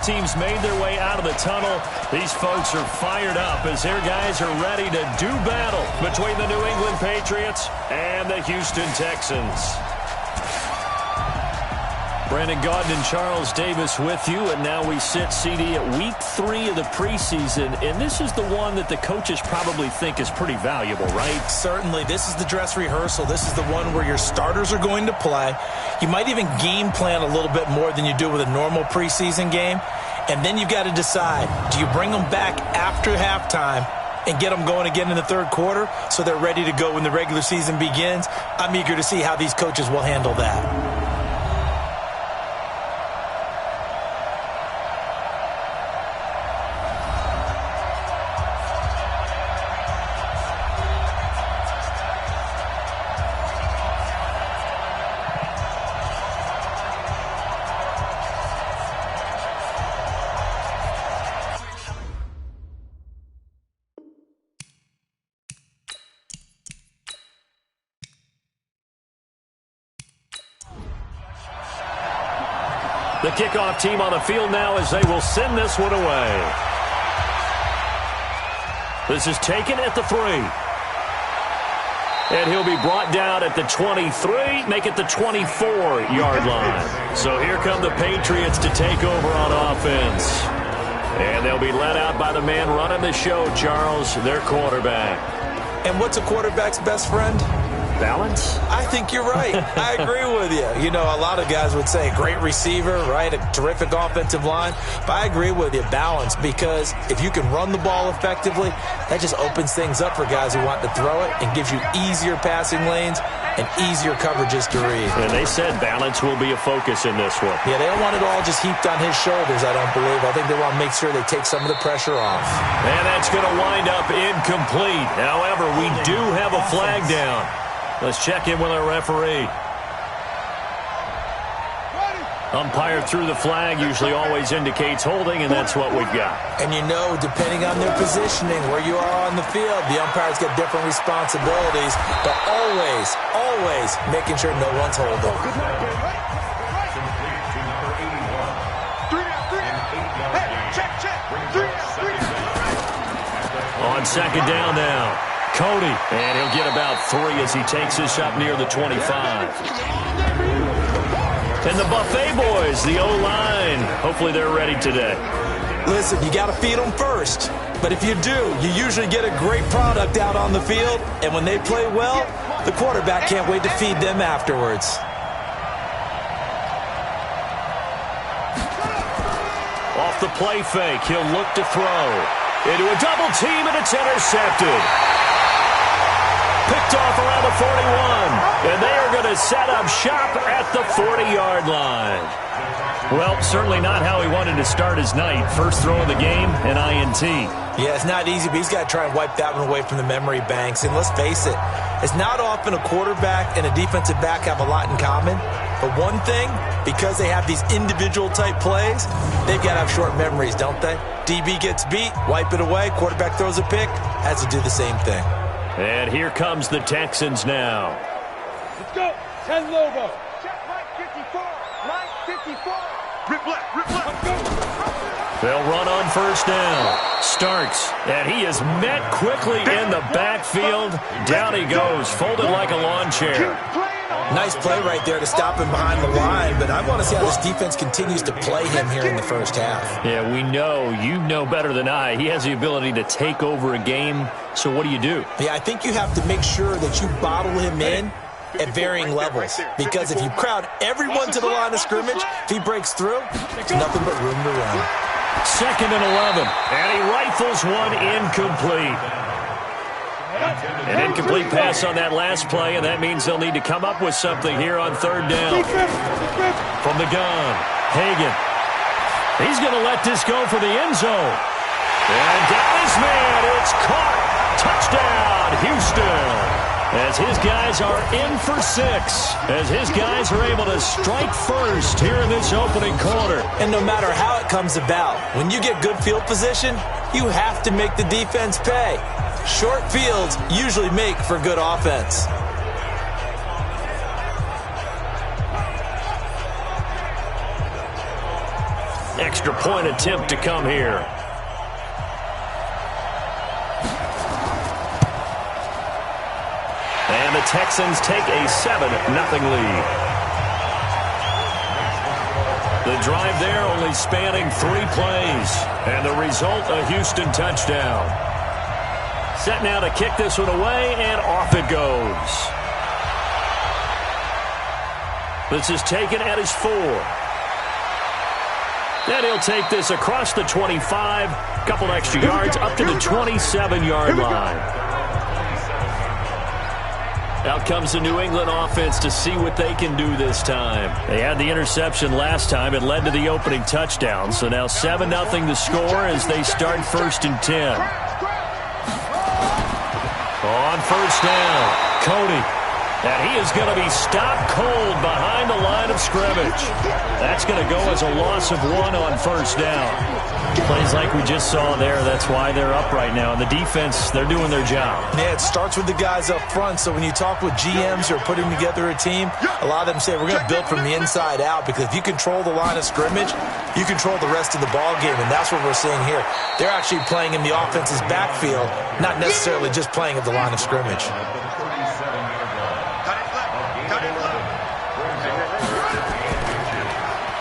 teams made their way out of the tunnel. These folks are fired up as their guys are ready to do battle between the New England Patriots and the Houston Texans. Brandon Gaudin and Charles Davis with you, and now we sit, CD, at week 3 of the preseason, and this is the one that the coaches probably think is pretty valuable, right? Certainly. This is the dress rehearsal. This is the one where your starters are going to play. You might even game plan a little bit more than you do with a normal preseason game, and then you've got to decide, do you bring them back after halftime and get them going again in the third quarter so they're ready to go when the regular season begins? I'm eager to see how these coaches will handle that. The kickoff team on the field now as they will send this one away. This is taken at the 3. And he'll be brought down at the 23, make it the 24-yard line. So here come the Patriots to take over on offense. And they'll be led out by the man running the show, Charles, their quarterback. And what's a quarterback's best friend? Balance? I think you're right. I agree with you. You know, a lot of guys would say great receiver, right? A terrific offensive line. But I agree with you, balance, because if you can run the ball effectively, that just opens things up for guys who want to throw it and gives you easier passing lanes and easier coverages to read. And they said balance will be a focus in this one. Yeah, they don't want it all just heaped on his shoulders, I don't believe. I think they want to make sure they take some of the pressure off. And that's going to wind up incomplete. However, we do have a flag down. Let's check in with our referee. Umpire threw the flag, usually always indicates holding, and that's what we've got. And you know, depending on their positioning, where you are on the field, the umpires get different responsibilities, but always, always making sure no one's holding. On second down now. Cody, and he'll get about 3 as he takes this up near the 25. And the Buffet boys, the O-line, hopefully they're ready today. Listen, you got to feed them first. But if you do, you usually get a great product out on the field. And when they play well, the quarterback can't wait to feed them afterwards. Off the play fake, he'll look to throw. Into a double team, and it's intercepted. Picked off around the 41, and they are going to set up shop at the 40-yard line. Well, certainly not how he wanted to start his night. First throw of the game, an INT. Yeah, it's not easy, but he's got to try and wipe that one away from the memory banks. And let's face it, it's not often a quarterback and a defensive back have a lot in common. But one thing, because they have these individual type plays, they've got to have short memories, don't they? DB gets beat, wipe it away, quarterback throws a pick, has to do the same thing. And here comes the Texans now. Let's go. 10 Lobo. Check Mike 54. Mike 54. Rip left. Rip left. Let's go. They'll run on first down. Starks, and he is met quickly in the backfield. Down he goes, folded like a lawn chair. Nice play right there to stop him behind the line, but I want to see how this defense continues to play him here in the first half. Yeah, we know, you know better than I, he has the ability to take over a game, so what do you do? Yeah, I think you have to make sure that you bottle him in at varying levels, because if you crowd everyone to the line of scrimmage, if he breaks through, there's nothing but room to run. 2nd and 11, and he rifles one incomplete. An incomplete pass on that last play, and that means they'll need to come up with something here on 3rd down. From the gun, Hagan. He's going to let this go for the end zone. And down his man, it's caught. Touchdown, Houston. As his guys are in for 6. As his guys are able to strike first here in this opening quarter. And no matter how it comes about, when you get good field position, you have to make the defense pay. Short fields usually make for good offense. Extra point attempt to come here. And the Texans take a 7-0 lead. The drive there only spanning 3 plays. And the result, a Houston touchdown. Set now to kick this one away, and off it goes. This is taken at his 4. Then he'll take this across the 25, couple extra yards, up to the 27-yard line. Out comes the New England offense to see what they can do this time. They had the interception last time. It led to the opening touchdown. So now 7-0 the score as they start 1st and 10. On 1st down, Cody. And he is going to be stopped cold behind the line of scrimmage. That's going to go as a loss of 1 on 1st down. Plays like we just saw there. That's why they're up right now. And the defense, they're doing their job. Yeah, it starts with the guys up front. So when you talk with GMs who are putting together a team, a lot of them say we're going to build from the inside out, because if you control the line of scrimmage, you control the rest of the ball game. And that's what we're seeing here. They're actually playing in the offense's backfield, not necessarily just playing at the line of scrimmage.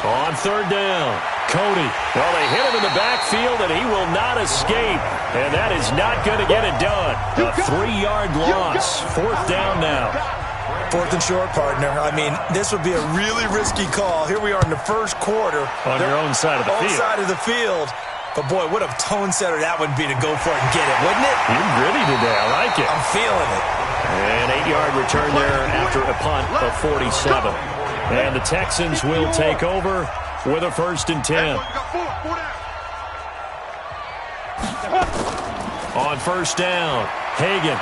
On 3rd down, Cody. Well, they hit him in the backfield, and he will not escape. And that is not going to get it done. A 3-yard loss. 4th down now. 4th and short, partner. I mean, this would be a really risky call. Here we are in the 1st quarter. On your own side of the field. Own side of the field. But, boy, what a tone setter that would be to go for it and get it, wouldn't it? You're gritty today. I like it. I'm feeling it. An 8-yard return there after a punt of 47. And the Texans will take over with a 1st and 10. On 1st down, Hagan.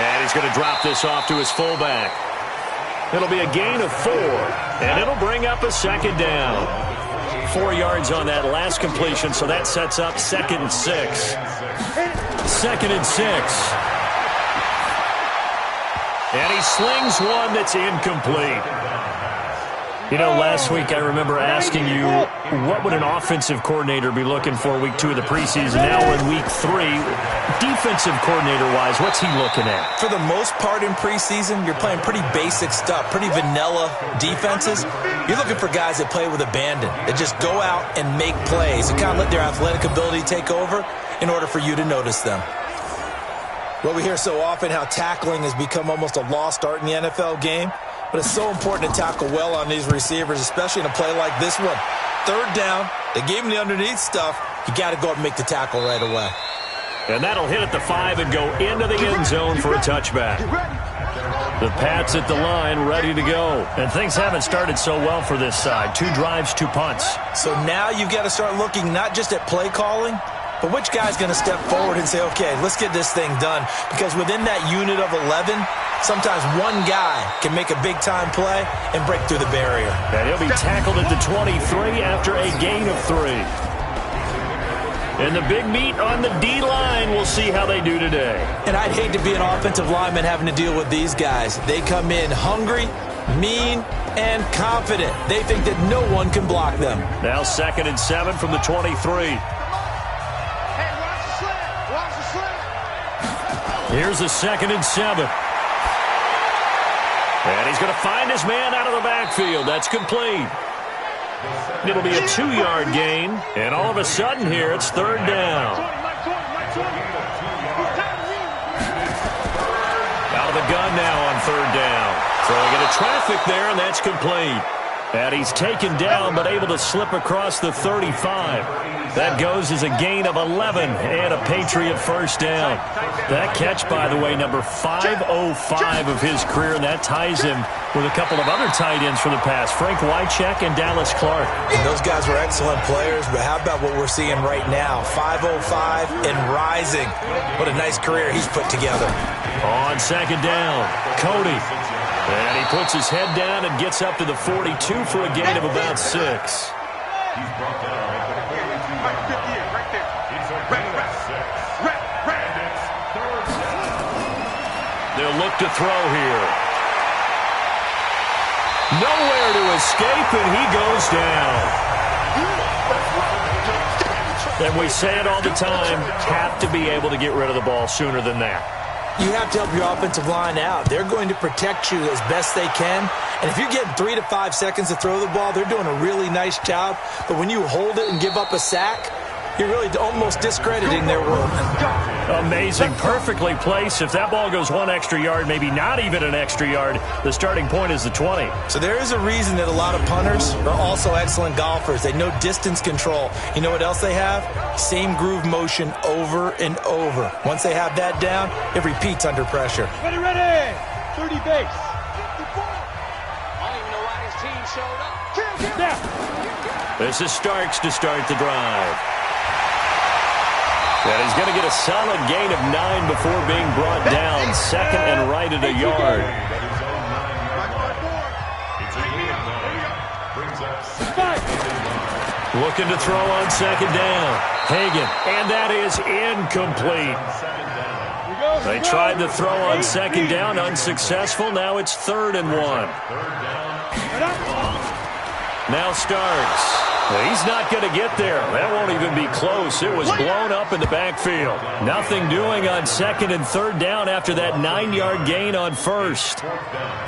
And he's going to drop this off to his fullback. It'll be a gain of 4, and it'll bring up a 2nd down. 4 yards on that last completion, so that sets up 2nd and 6. 2nd and 6. And he slings one that's incomplete. You know, last week I remember asking you, what would an offensive coordinator be looking for week 2 of the preseason? Now we're in week 3. Defensive coordinator-wise, what's he looking at? For the most part in preseason, you're playing pretty basic stuff, pretty vanilla defenses. You're looking for guys that play with abandon, that just go out and make plays and kind of let their athletic ability take over in order for you to notice them. Well, we hear so often how tackling has become almost a lost art in the NFL game, but it's so important to tackle well on these receivers, especially in a play like this one. 3rd down, they gave him the underneath stuff. You got to go up and make the tackle right away. And that'll hit at the 5 and go into the end zone for a touchback. The Pats at the line ready to go. And things haven't started so well for this side. 2 drives, 2 punts. So now you've got to start looking not just at play calling, but which guy's going to step forward and say, okay, let's get this thing done? Because within that unit of 11, sometimes one guy can make a big-time play and break through the barrier. And he'll be tackled at the 23 after a gain of 3. And the big meat on the D-line, we'll see how they do today. And I'd hate to be an offensive lineman having to deal with these guys. They come in hungry, mean, and confident. They think that no one can block them. Now 2nd and 7 from the 23. Here's a 2nd and 7. And he's going to find his man out of the backfield. That's complete. It'll be a 2-yard gain. And all of a sudden here, it's 3rd down. Out of the gun now on 3rd down. Throwing into traffic there, and that's complete. And he's taken down, but able to slip across the 35. That goes as a gain of 11 and a Patriot 1st down. That catch, by the way, number 505 of his career, and that ties him with a couple of other tight ends for the pass, Frank Wycheck and Dallas Clark. And those guys were excellent players, but how about what we're seeing right now? 505 and rising. What a nice career he's put together. On 2nd down, Cody. And he puts his head down and gets up to the 42 for a gain of about 6. They'll look to throw here. Nowhere to escape, and he goes down. And we say it all the time, have to be able to get rid of the ball sooner than that. You have to help your offensive line out. They're going to protect you as best they can. And if you're getting 3 to 5 seconds to throw the ball, they're doing a really nice job. But when you hold it and give up a sack, you're really almost discrediting their work. Amazing. Perfectly placed. If that ball goes 1 extra yard, maybe not even an extra yard, the starting point is the 20. So there is a reason that a lot of punters are also excellent golfers. They know distance control. You know what else they have? Same groove motion over and over. Once they have that down, it repeats under pressure. Ready, ready. 30 base. I don't even know why his team showed up. Now. This is Starks to start the drive. And he's going to get a solid gain of 9 before being brought down. Second and right at a yard. Looking to throw on second down. Hagan, and that is incomplete. They tried to throw on second down, unsuccessful. Now it's 3rd and 1. Now Starks. He's not going to get there. That won't even be close. It was blown up in the backfield. Nothing doing on 2nd and 3rd down after that 9-yard gain on 1st.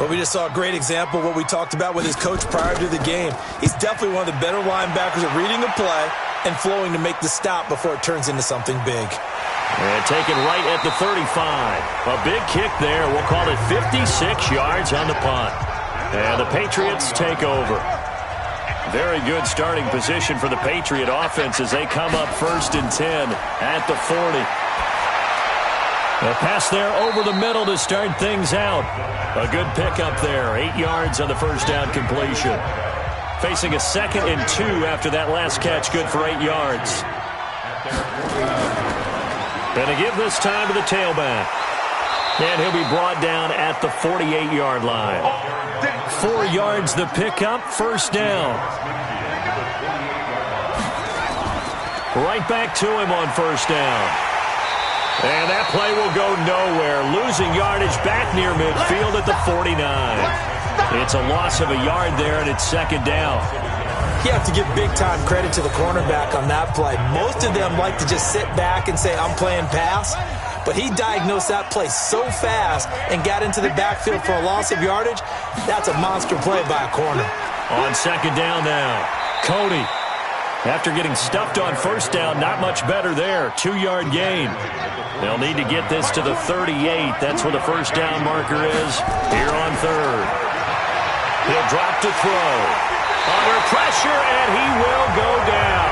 Well, we just saw a great example of what we talked about with his coach prior to the game. He's definitely one of the better linebackers at reading a play and flowing to make the stop before it turns into something big. And taken right at the 35. A big kick there. We'll call it 56 yards on the punt. And the Patriots take over. Very good starting position for the Patriot offense as they come up 1st and 10 at the 40. A pass there over the middle to start things out. A good pickup there. 8 yards on the first down completion. Facing a 2nd and 2 after that last catch. Good for 8 yards. Gonna give this time to the tailback. And he'll be brought down at the 48-yard line. 4 yards the pickup, 1st down. Right back to him on 1st down. And that play will go nowhere. Losing yardage back near midfield at the 49. It's a loss of a yard there, and it's 2nd down. You have to give big-time credit to the cornerback on that play. Most of them like to just sit back and say, I'm playing pass. But he diagnosed that play so fast and got into the backfield for a loss of yardage. That's a monster play by a corner. On 2nd down now, Cody. After getting stuffed on 1st down, not much better there. 2-yard gain. They'll need to get this to the 38. That's where the 1st down marker is here on 3rd. He'll drop to throw. Under pressure, and he will go down.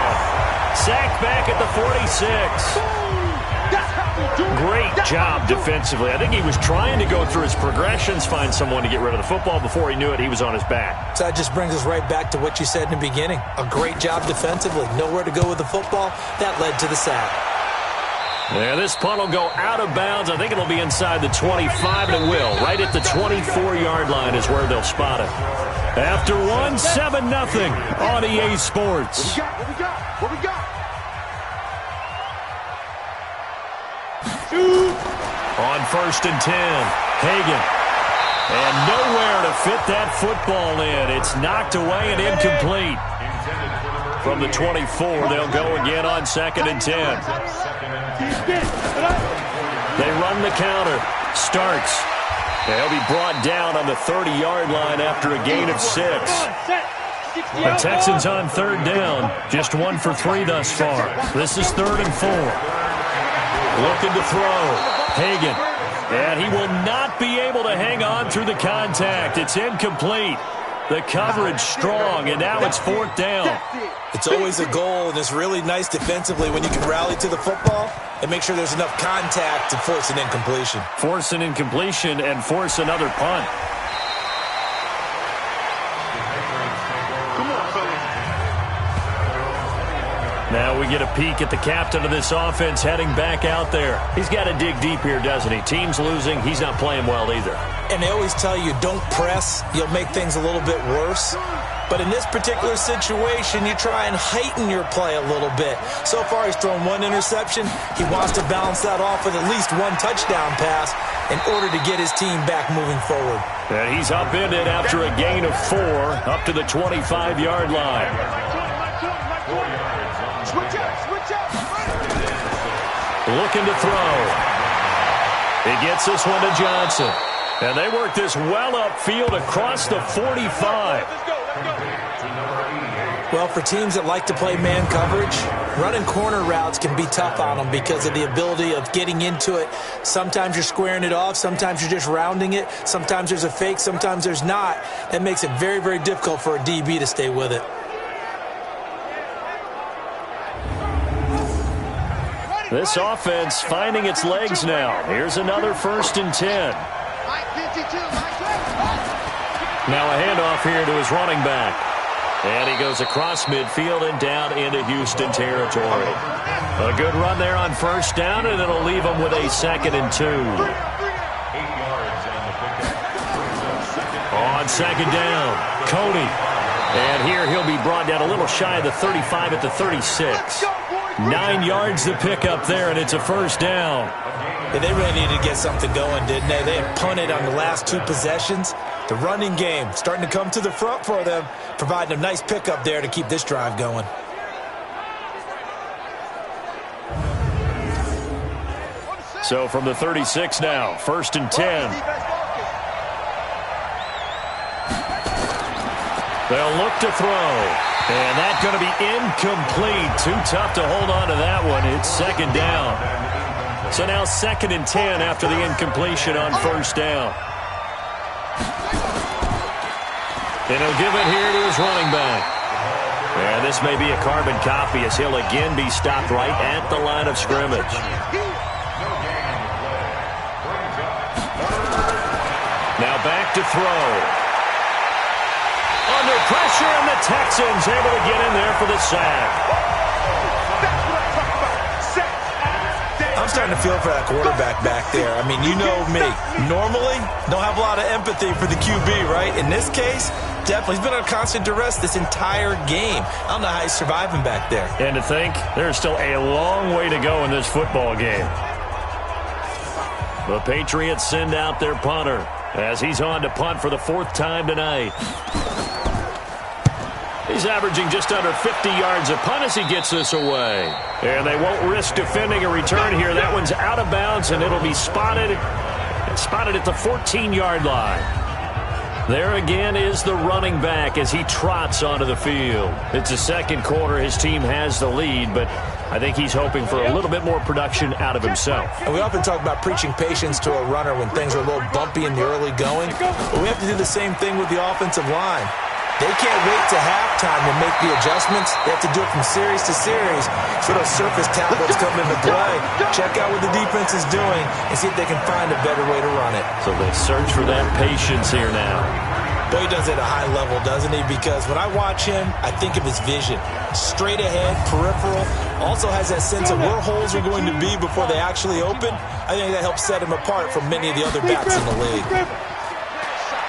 Sacked back at the 46. Great job defensively. I think he was trying to go through his progressions, find someone to get rid of the football. Before he knew it, he was on his back. So that just brings us right back to what you said in the beginning. A great job defensively. Nowhere to go with the football. That led to the sack. Yeah, this punt will go out of bounds. I think it'll be inside the 25, and it will. Right at the 24-yard line is where they'll spot it. After 1, 7-0 on EA Sports. What we got? On 1st and 10, Hagan. And nowhere to fit that football in. It's knocked away and incomplete. From the 24, they'll go again on 2nd and 10. They run the counter. Starks. They'll be brought down on the 30-yard line after a gain of 6. The Texans on 3rd down. Just 1 for 3 thus far. This is 3rd and 4. Looking to throw. Hagan. And he will not be able to hang on through the contact. It's incomplete. The coverage strong, and now it's 4th down. It's always a goal, and it's really nice defensively when you can rally to the football and make sure there's enough contact to force an incompletion. Force an incompletion and force another punt. Now we get a peek at the captain of this offense heading back out there. He's got to dig deep here, doesn't he? Team's losing. He's not playing well either. And they always tell you, don't press. You'll make things a little bit worse. But in this particular situation, you try and heighten your play a little bit. So far, he's thrown one interception. He wants to balance that off with at least one touchdown pass in order to get his team back moving forward. And he's upended after a gain of 4 up to the 25-yard line. Looking to throw. He gets this one to Johnson. And they work this well upfield across the 45. Well, for teams that like to play man coverage, running corner routes can be tough on them because of the ability of getting into it. Sometimes you're squaring it off. Sometimes you're just rounding it. Sometimes there's a fake. Sometimes there's not. That makes it very, very difficult for a DB to stay with it. This offense finding its legs now. Here's another 1st and 10. Now a handoff here to his running back. And he goes across midfield and down into Houston territory. A good run there on 1st down, and it'll leave him with a 2nd and 2. On 2nd down, Cody. And here he'll be brought down a little shy of the 35 at the 36. 9 yards to pick up there, and it's a 1st down. Yeah, they really needed to get something going, didn't they? They had punted on the last 2 possessions. The running game starting to come to the front for them, providing a nice pickup there to keep this drive going. So from the 36 now, 1st and 10. They'll look to throw. And that's going to be incomplete. Too tough to hold on to that one. It's 2nd down. So now 2nd and 10 after the incompletion on 1st down. And he'll give it here to his running back. And this may be a carbon copy as he'll again be stopped right at the line of scrimmage. Now back to throw. Under pressure, and the Texans able to get in there for the sack. I'm starting to feel for that quarterback back there. I mean, you know me. Normally, don't have a lot of empathy for the QB, right? In this case, definitely. He's been on constant duress this entire game. I don't know how he's surviving back there. And to think, there's still a long way to go in this football game. The Patriots send out their punter as he's on to punt for the 4th time tonight. He's averaging just under 50 yards a punt as he gets this away. And they won't risk defending a return here. That one's out of bounds, and it'll be spotted at the 14-yard line. There again is the running back as he trots onto the field. It's the 2nd quarter. His team has the lead, but I think he's hoping for a little bit more production out of himself. And we often talk about preaching patience to a runner when things are a little bumpy in the early going. But we have to do the same thing with the offensive line. They can't wait to halftime to make the adjustments. They have to do it from series to series. So those surface tablets come into play. Check out what the defense is doing and see if they can find a better way to run it. So they search for that patience here now. Boy, he does it at a high level, doesn't he? Because when I watch him, I think of his vision. Straight ahead, peripheral. Also has that sense of where holes are going to be before they actually open. I think that helps set him apart from many of the other backs in the league.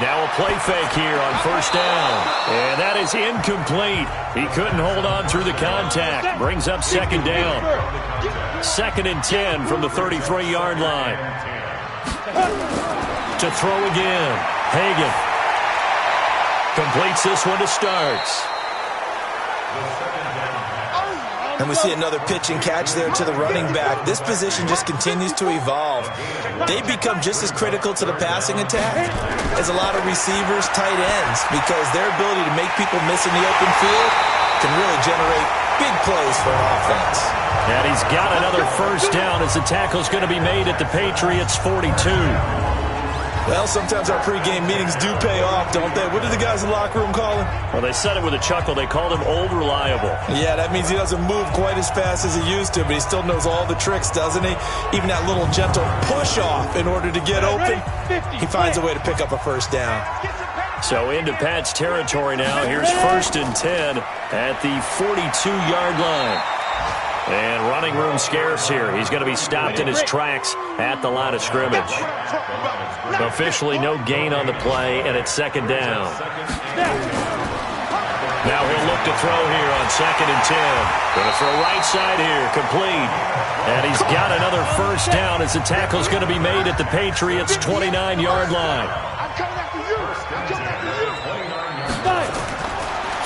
Now a play fake here on 1st down. And that is incomplete. He couldn't hold on through the contact. Brings up 2nd down. 2nd and 10 from the 33-yard line. To throw again. Hagan completes this one to Starks. And we see another pitch and catch there to the running back. This position just continues to evolve. They become just as critical to the passing attack as a lot of receivers, tight ends, because their ability to make people miss in the open field can really generate big plays for an offense. And he's got another 1st down as the tackle's going to be made at the Patriots' 42. Well, sometimes our pregame meetings do pay off, don't they? What do the guys in the locker room call him? Well, they said it with a chuckle. They called him Old Reliable. Yeah, that means he doesn't move quite as fast as he used to, but he still knows all the tricks, doesn't he? Even that little gentle push-off in order to get open, he finds a way to pick up a 1st down. So into Pat's territory now. Here's 1st and 10 at the 42-yard line. And running room scarce here. He's going to be stopped in his tracks at the line of scrimmage. Officially no gain on the play, and it's second down. Now he'll look to throw here on 2nd and 10. Going to throw right side here, complete. And he's got another first down as the tackle's going to be made at the Patriots' 29-yard line.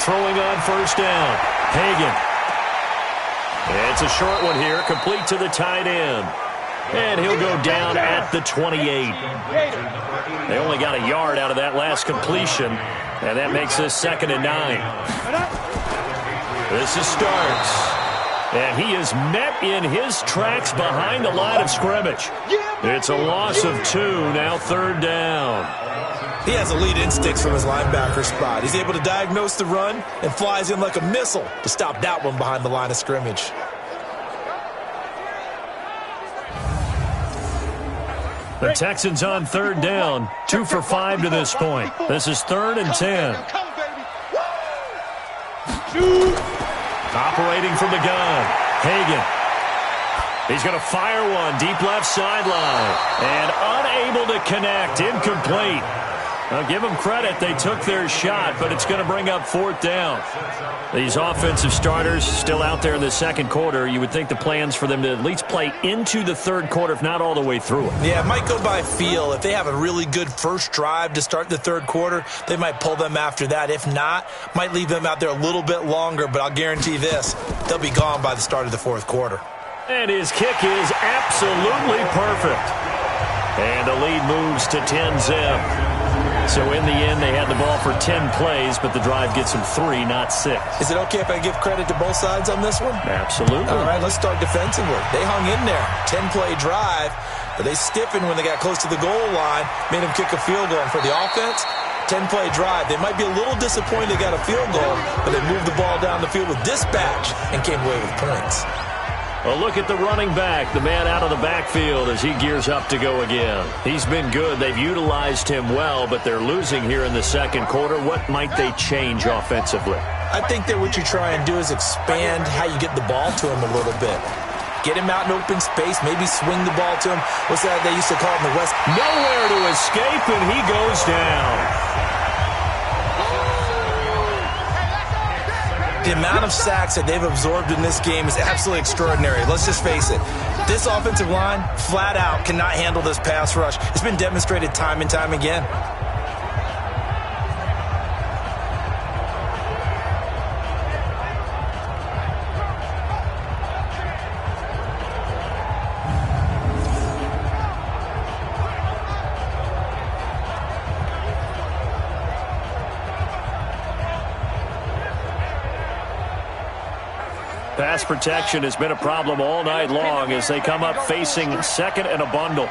Throwing on first down, Hagan. It's a short one here, complete to the tight end. And he'll go down at the 28. They only got a yard out of that last completion, and that makes this 2nd and 9. This is Starks. And he is met in his tracks behind the line of scrimmage. It's a loss of 2, now 3rd down. He has elite instincts from his linebacker spot. He's able to diagnose the run and flies in like a missile to stop that one behind the line of scrimmage. The Texans on 3rd down, 2 for 5 to this point. This is 3rd and 10. Operating from the gun, Hagan. He's going to fire one deep left sideline. And unable to connect, incomplete. Now, give them credit. They took their shot, but it's going to bring up 4th down. These offensive starters still out there in the 2nd quarter. You would think the plans for them to at least play into the 3rd quarter, if not all the way through it. Yeah, it might go by feel. If they have a really good first drive to start the 3rd quarter, they might pull them after that. If not, might leave them out there a little bit longer, but I'll guarantee this, they'll be gone by the start of the 4th quarter. And his kick is absolutely perfect. And the lead moves to 10-zip. So in the end, they had the ball for 10 plays, but the drive gets them 3, not 6. Is it okay if I give credit to both sides on this one? Absolutely. All right, let's start defensively. They hung in there. 10-play drive, but they stiffened when they got close to the goal line, made them kick a field goal. And for the offense, 10-play drive. They might be a little disappointed they got a field goal, but they moved the ball down the field with dispatch and came away with points. A look at the running back, the man out of the backfield as he gears up to go again. He's been good. They've utilized him well, but they're losing here in the 2nd quarter. What might they change offensively? I think that what you try and do is expand how you get the ball to him a little bit. Get him out in open space, maybe swing the ball to him. What's that they used to call it in the West? Nowhere to escape, and he goes down. The amount of sacks that they've absorbed in this game is absolutely extraordinary. Let's just face it. This offensive line, flat out, cannot handle this pass rush. It's been demonstrated time and time again. Pass protection has been a problem all night long as they come up facing 2nd and a bundle.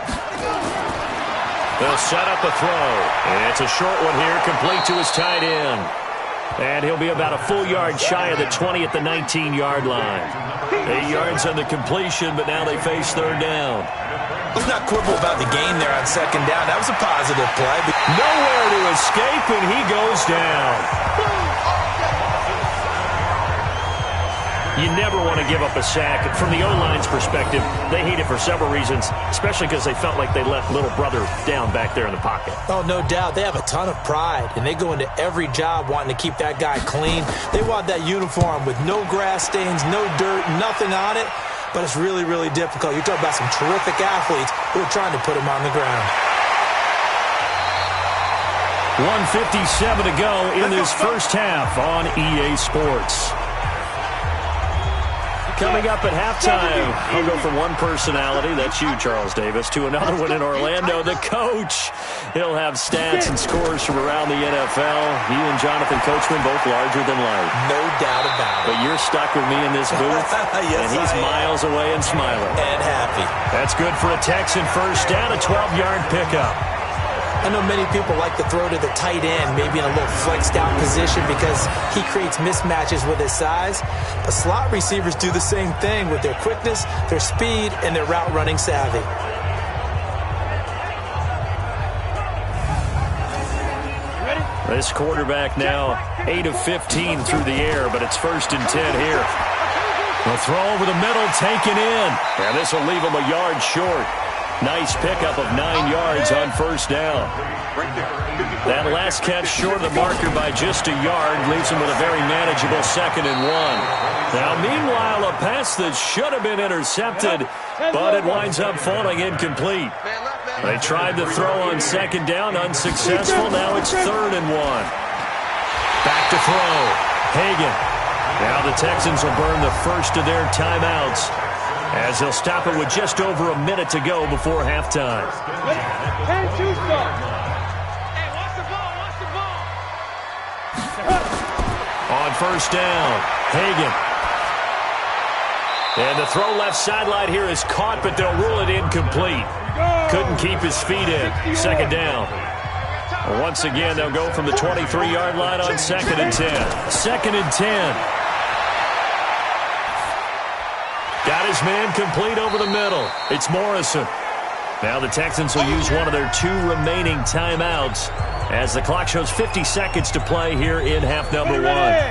They'll set up a throw. And it's a short one here, complete to his tight end. And he'll be about a full yard shy of the 20 at the 19-yard line. 8 yards on the completion, but now they face 3rd down. Let's not quibble about the gain there on 2nd down. That was a positive play. Nowhere to escape, and he goes down. You never want to give up a sack. From the O-line's perspective, they hate it for several reasons, especially because they felt like they let little brother down back there in the pocket. Oh, no doubt. They have a ton of pride, and they go into every job wanting to keep that guy clean. They want that uniform with no grass stains, no dirt, nothing on it, but it's really, really difficult. You're talking about some terrific athletes who are trying to put him on the ground. 1:57 to go in this first half on EA Sports. Coming up at halftime, I'll go from one personality, that's you, Charles Davis, to another one in Orlando, the coach. He'll have stats and scores from around the NFL. He and Jonathan Coachman, both larger than life. No doubt about it. But you're stuck with me in this booth, yes, and he's miles away and smiling. And happy. That's good for a Texan first down, a 12-yard pickup. I know many people like to throw to the tight end, maybe in a little flexed out position because he creates mismatches with his size. But slot receivers do the same thing with their quickness, their speed, and their route running savvy. This quarterback now 8 of 15 through the air, but it's 1st and 10 here. The throw over the middle, taken in. And this will leave him a yard short. Nice pickup of 9 yards on first down. That last catch short of the marker by just a yard leaves him with a very manageable 2nd and 1. Now, meanwhile, a pass that should have been intercepted, but it winds up falling incomplete. They tried to throw on 2nd down, unsuccessful. Now it's 3rd and 1. Back to throw. Hagan. Now the Texans will burn the first of their timeouts, as they'll stop it with just over a minute to go before halftime. Hey, watch the ball, On first down, Hagan. And the throw left sideline here is caught, but they'll rule it incomplete. Couldn't keep his feet in. 2nd down. Once again, they'll go from the 23-yard line on 2nd and 10. 2nd and 10. Got his man complete over the middle. It's Morrison. Now the Texans will use one of their 2 remaining timeouts as the clock shows 50 seconds to play here in half number 1.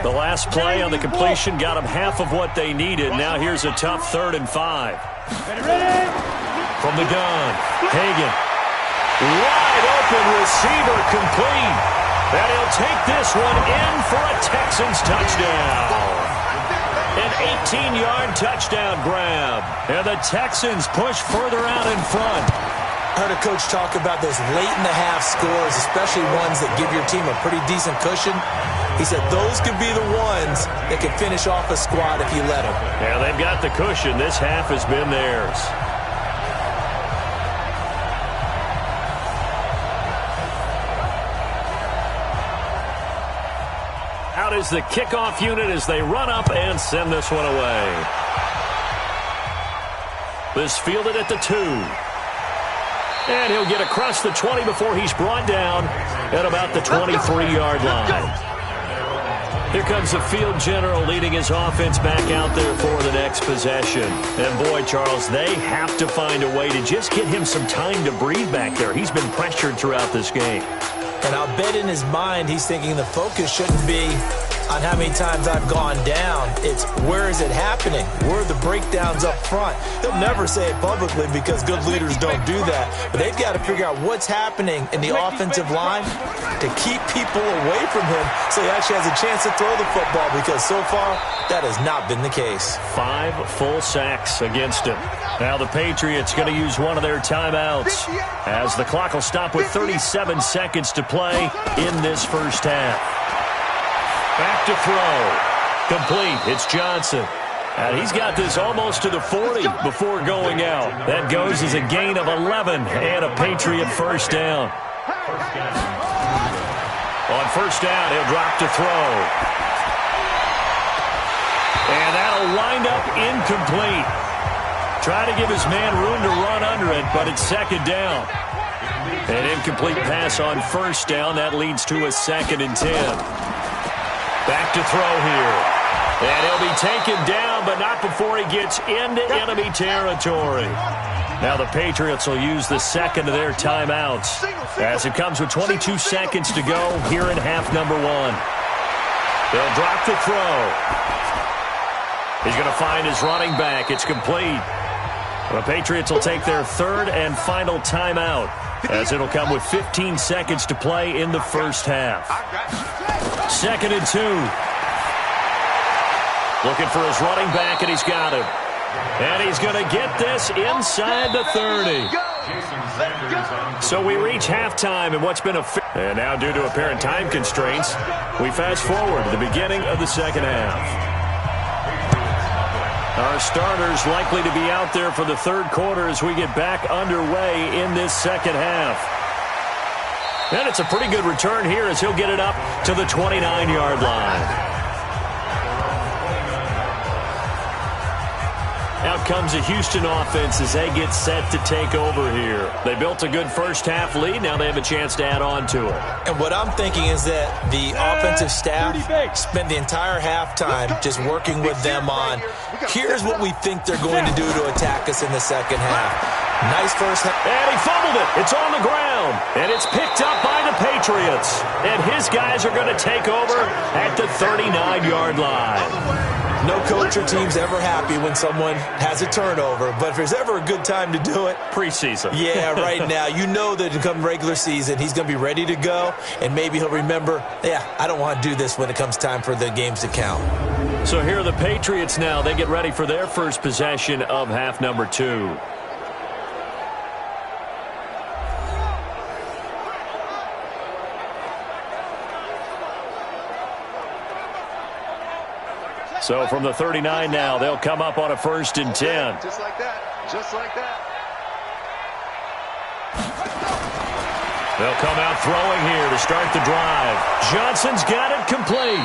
The last play on the completion got them half of what they needed. Now here's a tough 3rd and 5. From the gun, Hagan. Wide open receiver complete. And he'll take this one in for a Texans touchdown. An 18-yard touchdown grab. And the Texans push further out in front. I heard a coach talk about those late-in-the-half scores, especially ones that give your team a pretty decent cushion. He said those could be the ones that can finish off a squad if you let them. Yeah, they've got the cushion. This half has been theirs. Out is the kickoff unit as they run up and send this one away. This fielded at the 2. And he'll get across the 20 before he's brought down at about the 23-yard line. Here comes the field general leading his offense back out there for the next possession. And boy, Charles, they have to find a way to just get him some time to breathe back there. He's been pressured throughout this game. And I'll bet in his mind he's thinking the focus shouldn't be on how many times I've gone down. It's where is it happening? Where are the breakdowns up front? He'll never say it publicly because good leaders don't do that. But they've got to figure out what's happening in the offensive line to keep people away from him so he actually has a chance to throw the football, because so far that has not been the case. 5 full sacks against him. Now the Patriots going to use one of their timeouts as the clock will stop with 37 seconds to play in this first half. Back to throw. Complete. It's Johnson. And he's got this almost to the 40 before going out. That goes as a gain of 11 and a Patriot first down. On first down, he'll drop to throw. And that'll wind up incomplete. Try to give his man room to run under it, but it's 2nd down. An incomplete pass on first down. That leads to a 2nd and 10. Back to throw here. And he'll be taken down, but not before he gets into enemy territory. Now the Patriots will use the 2nd of their timeouts as it comes with 22 seconds to go here in half number 1. They'll drop the throw. He's going to find his running back. It's complete. The Patriots will take their 3rd and final timeout as it'll come with 15 seconds to play in the first half. 2nd and 2. Looking for his running back, and he's got him. And he's going to get this inside the 30. So we reach halftime in what's been a... And now, due to apparent time constraints, we fast forward to the beginning of the second half. Our starters likely to be out there for the third quarter as we get back underway in this second half. And it's a pretty good return here as he'll get it up to the 29-yard line. Out comes the Houston offense as they get set to take over here. They built a good first half lead. Now they have a chance to add on to it. And what I'm thinking is that the offensive staff spent the entire halftime just working with them on, here's what we think they're going to do to attack us in the second half. Nice first half. And he fumbled it. It's on the ground. And it's picked up by the Patriots. And his guys are going to take over at the 39-yard line. No coach or team's ever happy when someone has a turnover, but if there's ever a good time to do it, preseason. Yeah, right now. You know that come regular season, he's going to be ready to go, and maybe he'll remember, yeah, I don't want to do this when it comes time for the games to count. So here are the Patriots now. They get ready for their first possession of half number 2. So from the 39 now, they'll come up on a 1st and 10. Just like that. Just like that. They'll come out throwing here to start the drive. Johnson's got it complete.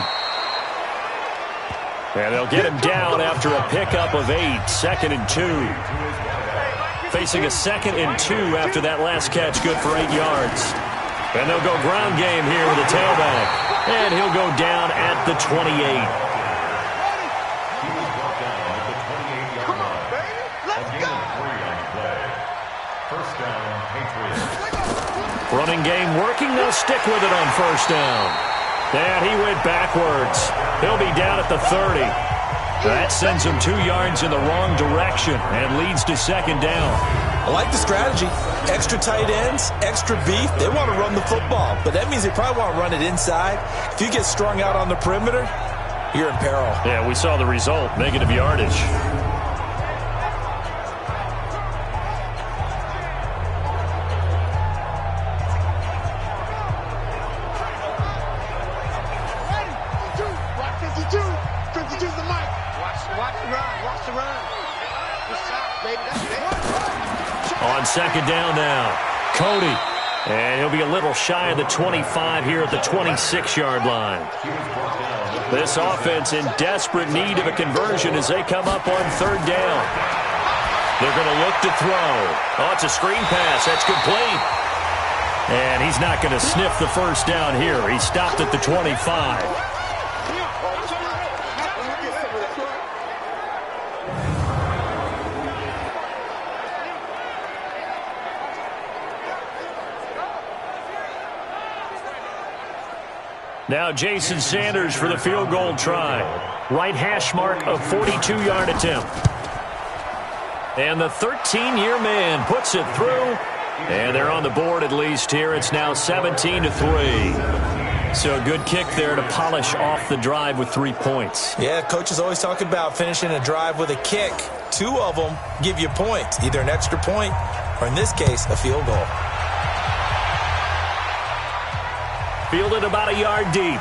And they'll get him down after a pickup of 8. 2nd and 2. Facing a 2nd and 2 after that last catch, good for 8 yards. And they'll go ground game here with the tailback. And he'll go down at the 28. Running game working. They'll stick with it on 1st down. And he went backwards. He'll be down at the 30. That sends him 2 yards in the wrong direction and leads to 2nd down. I like the strategy. Extra tight ends, extra beef. They want to run the football, but that means they probably want to run it inside. If you get strung out on the perimeter, you're in peril. Yeah, we saw the result. Negative yardage. On 2nd down now, Cody. And he'll be a little shy of the 25 here at the 26-yard line. This offense in desperate need of a conversion as they come up on 3rd down. They're going to look to throw. Oh, it's a screen pass. That's complete. And he's not going to sniff the 1st down here. He stopped at the 25. Now Jason Sanders for the field goal try. Right hash mark of 42-yard attempt. And the 13-year man puts it through. And they're on the board at least here. It's now 17-3. So a good kick there to polish off the drive with 3 points. Yeah, coaches always talk about finishing a drive with a kick. 2 of them give you points, either an extra point or, in this case, a field goal. Fielded about a yard deep.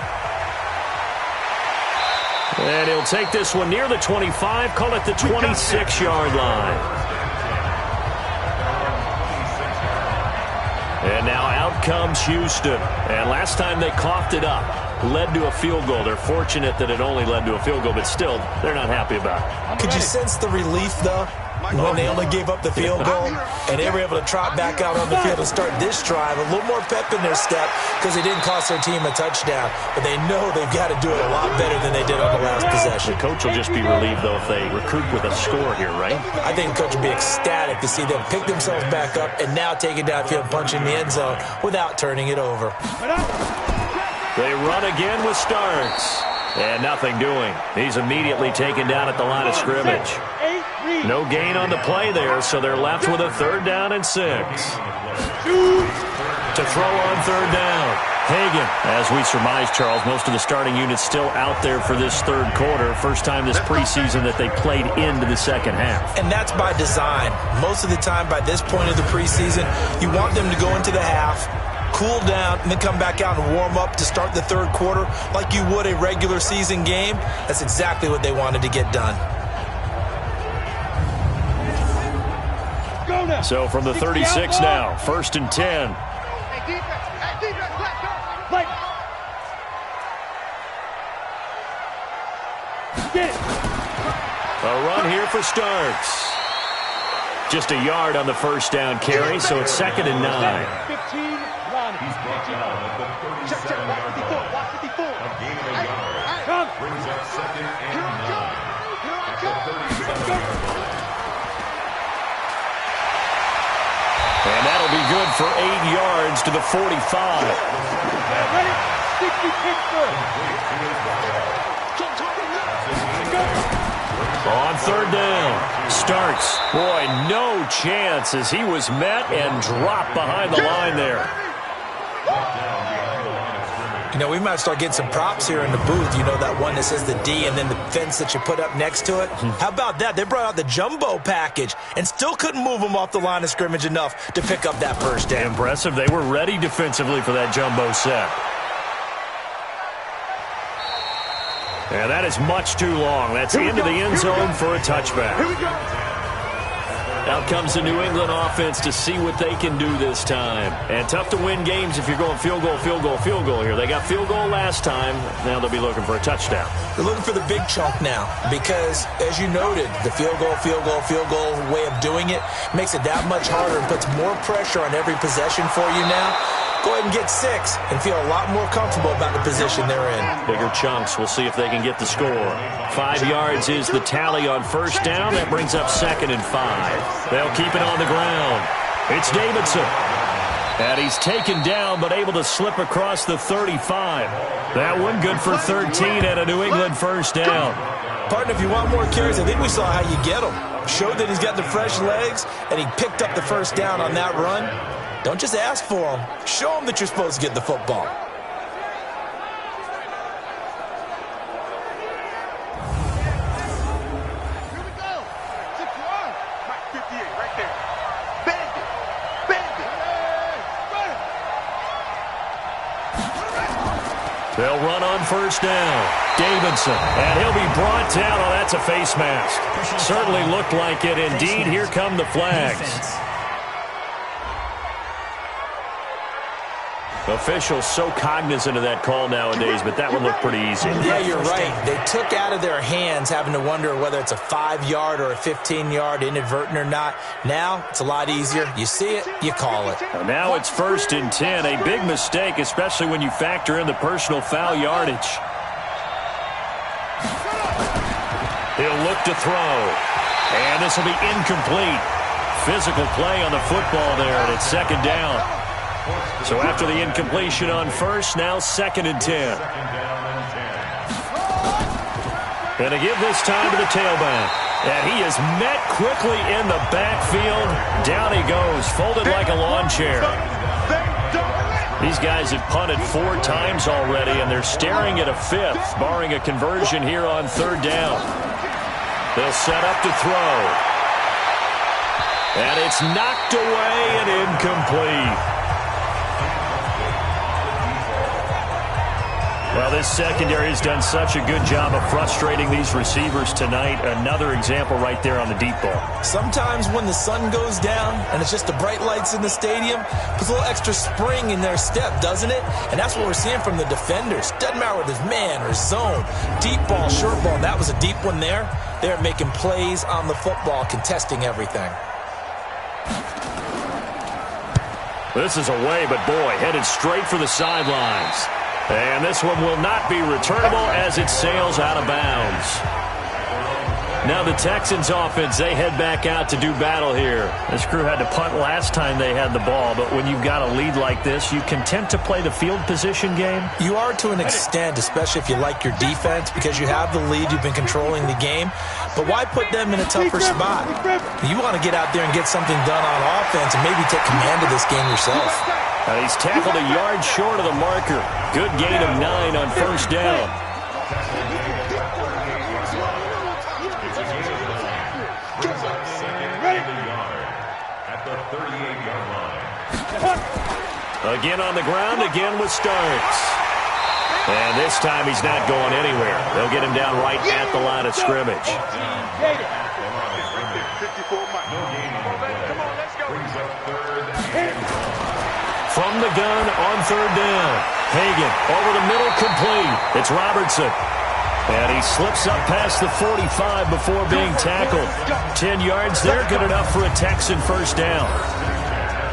And he'll take this one near the 25, call it the 26-yard line. And now out comes Houston. And last time they coughed it up, led to a field goal. They're fortunate that it only led to a field goal, but still, they're not happy about it. Could you sense the relief, though, when they only gave up the field goal and they were able to trot back out on the field and start this drive? A little more pep in their step because they didn't cost their team a touchdown, but they know they've got to do it a lot better than they did on the last possession. The coach will just be relieved, though, if they recoup with a score here, right? I think the coach will be ecstatic to see them pick themselves back up and now take it downfield, punch in the end zone without turning it over. They run again with Starks. And nothing doing. He's immediately taken down at the line of scrimmage. No gain on the play there, so they're left with a 3rd down and 6. To throw on 3rd down. Hagan, as we surmise, Charles, most of the starting units still out there for this 3rd quarter. First time this preseason that they played into the 2nd half. And that's by design. Most of the time by this point of the preseason, you want them to go into the half, cool down, and then come back out and warm up to start the 3rd quarter like you would a regular season game. That's exactly what they wanted to get done. So from the 36 now, 1st and 10. A run here for Starks. Just a yard on the 1st down carry, so it's 2nd and 9. 15, run. Check, watch 54, watch 54. A gain of a yard. Come. Brings up 2nd and 9. And that'll be good for 8 yards to the 45. Ready? 60 Pittsburgh. On third down, Starks. Boy, no chance as he was met and dropped behind the line there. You know, we might start getting some props here in the booth. You know, that one that says the D and then the fence that you put up next to it. How about that? They brought out the jumbo package and still couldn't move them off the line of scrimmage enough to pick up that first down. Impressive. They were ready defensively for that jumbo set. And that is much too long. That's into the end zone for a touchback. Here we go. Out comes the New England offense to see what they can do this time. And tough to win games if you're going field goal, field goal, field goal here. They got field goal last time. Now they'll be looking for a touchdown. They're looking for the big chunk now because, as you noted, the field goal way of doing it makes it that much harder and puts more pressure on every possession for you now. Go ahead and get 6 and feel a lot more comfortable about the position they're in. Bigger chunks. We'll see if they can get the score. 5 yards is the tally on first down. That brings up 2nd and 5. They'll keep it on the ground. It's Davidson. And he's taken down but able to slip across the 35. That one good for 13 and a New England first down. Partner, if you want more carries, I think we saw how you get them. Showed that he's got the fresh legs, and he picked up the first down on that run. Don't just ask for them. Show them that you're supposed to get the football. Here we go. 6-1. Mike 58 right there. Bend it. Bend it. They'll run on first down. Davidson. And he'll be brought down. Oh, that's a face mask. Certainly looked like it. Indeed, here come the flags. Officials so cognizant of that call nowadays, but that one looked pretty easy. Yeah, you're right. They took out of their hands having to wonder whether it's a 5-yard or a 15-yard inadvertent or not. Now, it's a lot easier. You see it, you call it. Now it's 1st and 10. A big mistake, especially when you factor in the personal foul yardage. He'll look to throw. And this will be incomplete. Physical play on the football there, and it's 2nd down. So after the incompletion on first, now 2nd and 10. Going to give this time to the tailback. And he is met quickly in the backfield. Down he goes, folded like a lawn chair. These guys have punted 4 times already, and they're staring at a 5th, barring a conversion here on 3rd down. They'll set up to throw. And it's knocked away and incomplete. Well, this secondary has done such a good job of frustrating these receivers tonight. Another example right there on the deep ball. Sometimes when the sun goes down and it's just the bright lights in the stadium, puts a little extra spring in their step, doesn't it? And that's what we're seeing from the defenders. Doesn't matter whether it's man or zone, deep ball, short ball. That was a deep one there. They're making plays on the football, contesting everything. This is away, but boy, headed straight for the sidelines. And this one will not be returnable as it sails out of bounds. Now the Texans offense, they head back out to do battle here. This crew had to punt last time they had the ball, but when you've got a lead like this, you content to play the field position game? You are to an extent, especially if you like your defense, because you have the lead, you've been controlling the game. But why put them in a tougher spot? You want to get out there and get something done on offense and maybe take command of this game yourself. And he's tackled a yard short of the marker. Good gain of 9 on first down. Again on the ground, again with Starks. And this time he's not going anywhere. They'll get him down right at the line of scrimmage. From the gun on third down. Hagan over the middle, complete. It's Robertson. And he slips up past the 45 before being tackled. 10 yards there, good enough for a Texan first down.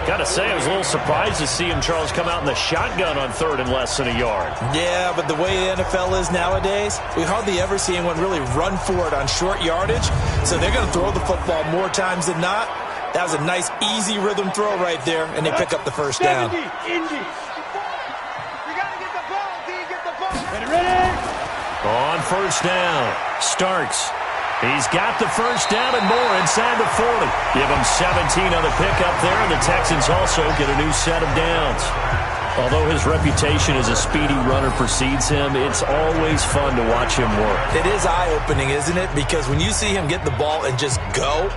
Got to say, I was a little surprised to see him, Charles, come out in the shotgun on third and less than a yard. Yeah, but the way the NFL is nowadays, we hardly ever see anyone really run for it on short yardage. So they're going to throw the football more times than not. That was a nice, easy rhythm throw right there, and they pick up the first down. You got to get the ball. Do you get the ball? Ready? On first down, Starks. He's got the first down and more inside the 40. Give him 17 on the pickup there, and the Texans also get a new set of downs. Although his reputation as a speedy runner precedes him, it's always fun to watch him work. It is eye-opening, isn't it? Because when you see him get the ball and just go,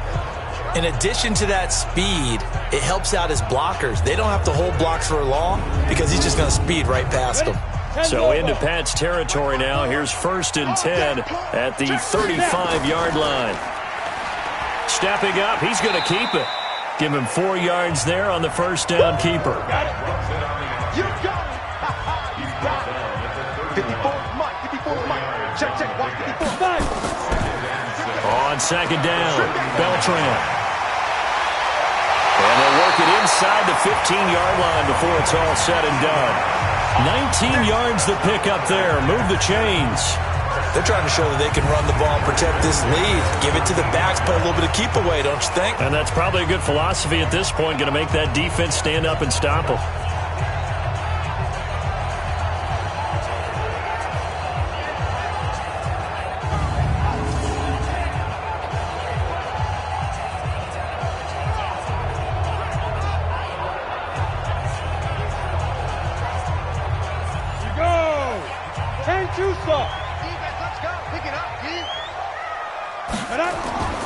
in addition to that speed, it helps out his blockers. They don't have to hold blocks for long because he's just going to speed right past them. So into Pat's territory now. Here's 1st and 10 at the 35-yard line. Stepping up, he's going to keep it. Give him 4 yards there on the first down keeper. Got it. You got it. You got it. 54 Mike. 54 Mike. Check, check. Watch 54. Nice. On 2nd down, Beltran. And they'll work it inside the 15-yard line before it's all said and done. 19 yards the pick up there. Move the chains. They're trying to show that they can run the ball and protect this lead. Give it to the backs, play a little bit of keep away, don't you think? And that's probably a good philosophy at this point, going to make that defense stand up and stop them.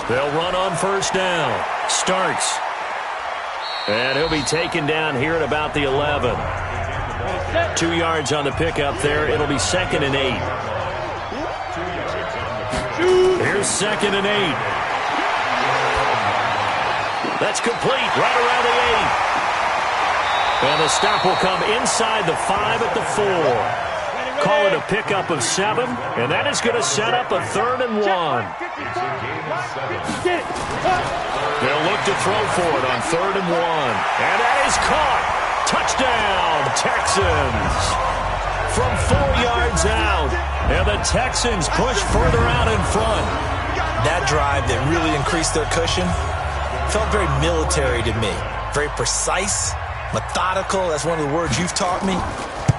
They'll run on first down. Starks. And he'll be taken down here at about the 11. 2 yards on the pickup there. It'll be 2nd and 8. Here's 2nd and 8. That's complete right around the 8. And the stop will come inside the 5 at the 4. Call it a pickup of 7, and that is going to set up a 3rd and 1. They'll look to throw for it on 3rd and 1. And that is caught. Touchdown, Texans. From 4 yards out. And the Texans push further out in front. That drive that really increased their cushion felt very military to me. Very precise, methodical. That's one of the words you've taught me.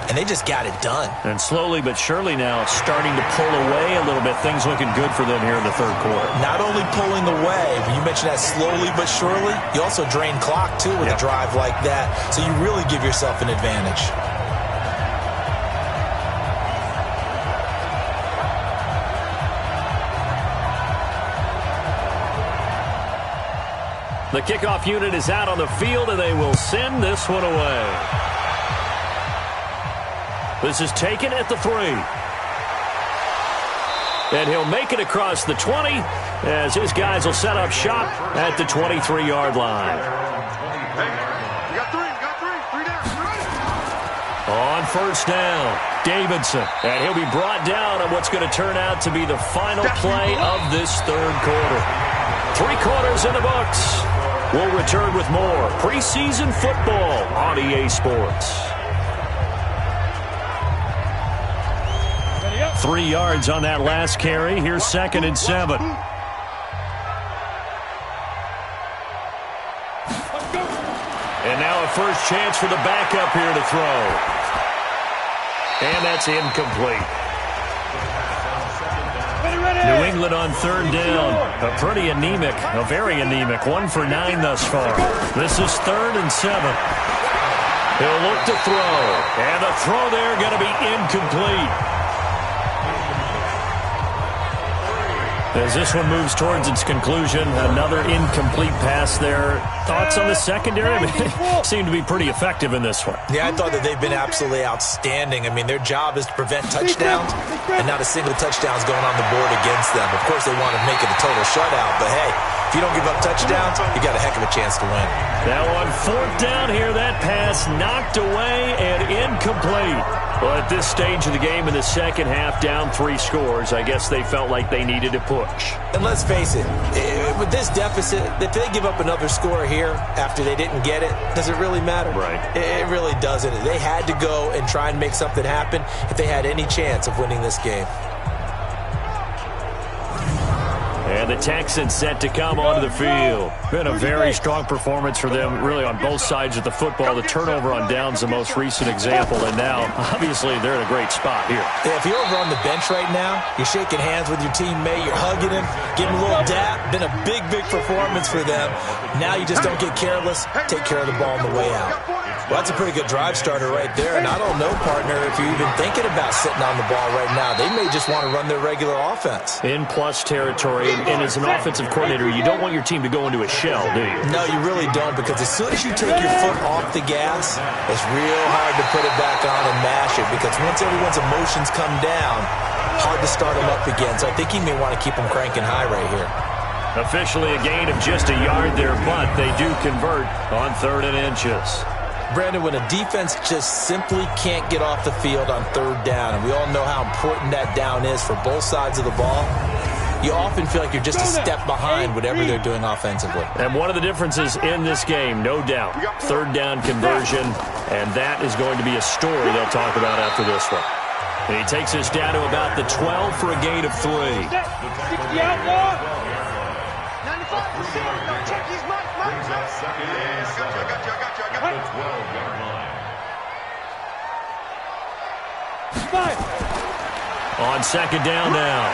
And they just got it done. And slowly but surely now starting to pull away a little bit. Things looking good for them here in the 3rd quarter. Not only pulling away, but you mentioned that slowly but surely, you also drain clock, too, with a drive like that. So you really give yourself an advantage. The kickoff unit is out on the field, and they will send this one away. This is taken at the 3. And he'll make it across the 20 as his guys will set up shop at the 23-yard line. You got 3. You got 3. 3 down. On first down, Davidson. And he'll be brought down on what's going to turn out to be the final play of this 3rd quarter. 3 quarters in the books. We'll return with more preseason football on EA Sports. 3 yards on that last carry. Here's 2nd and 7. And now a first chance for the backup here to throw. And that's incomplete. New England on 3rd down. A pretty anemic, a very anemic. 1 for 9 thus far. This is 3rd and 7. He'll look to throw. And the throw there going to be incomplete. As this one moves towards its conclusion, another incomplete pass there. Thoughts on the secondary? I mean, they seem to be pretty effective in this one. Yeah, I thought that they've been absolutely outstanding. I mean, their job is to prevent touchdowns, and not a single touchdown is going on the board against them. Of course, they want to make it a total shutout, but hey, if you don't give up touchdowns, you got a heck of a chance to win. Now on 4th down here, that pass knocked away and incomplete. Well, at this stage of the game in the second half, down 3 scores, I guess they felt like they needed to push. And let's face it, with this deficit, if they give up another score here after they didn't get it, does it really matter? Right. It really doesn't. They had to go and try and make something happen if they had any chance of winning this game. And the Texans set to come onto the field. Been a very strong performance for them, really, on both sides of the football. The turnover on downs, the most recent example. And now, obviously, they're in a great spot here. Yeah, if you're over on the bench right now, you're shaking hands with your teammate, you're hugging him, giving him a little dap. Been a big, big performance for them. Now you just don't get careless. Take care of the ball on the way out. Well, that's a pretty good drive starter right there. And I don't know, partner, if you're even thinking about sitting on the ball right now. They may just want to run their regular offense. In plus territory, and as an offensive coordinator, you don't want your team to go into a shell, do you? No, you really don't, because as soon as you take your foot off the gas, it's real hard to put it back on and mash it, because once everyone's emotions come down, hard to start them up again. So I think he may want to keep them cranking high right here. Officially a gain of just a yard there, but they do convert on 3rd and inches. Brandon, when a defense just simply can't get off the field on 3rd down, and we all know how important that down is for both sides of the ball, you often feel like you're just a step behind whatever they're doing offensively. And one of the differences in this game, no doubt, 3rd down conversion, and that is going to be a story they'll talk about after this one. And he takes us down to about the 12 for a gain of 3. 60 outlaw. 95%. Check his mic. On 2nd down now,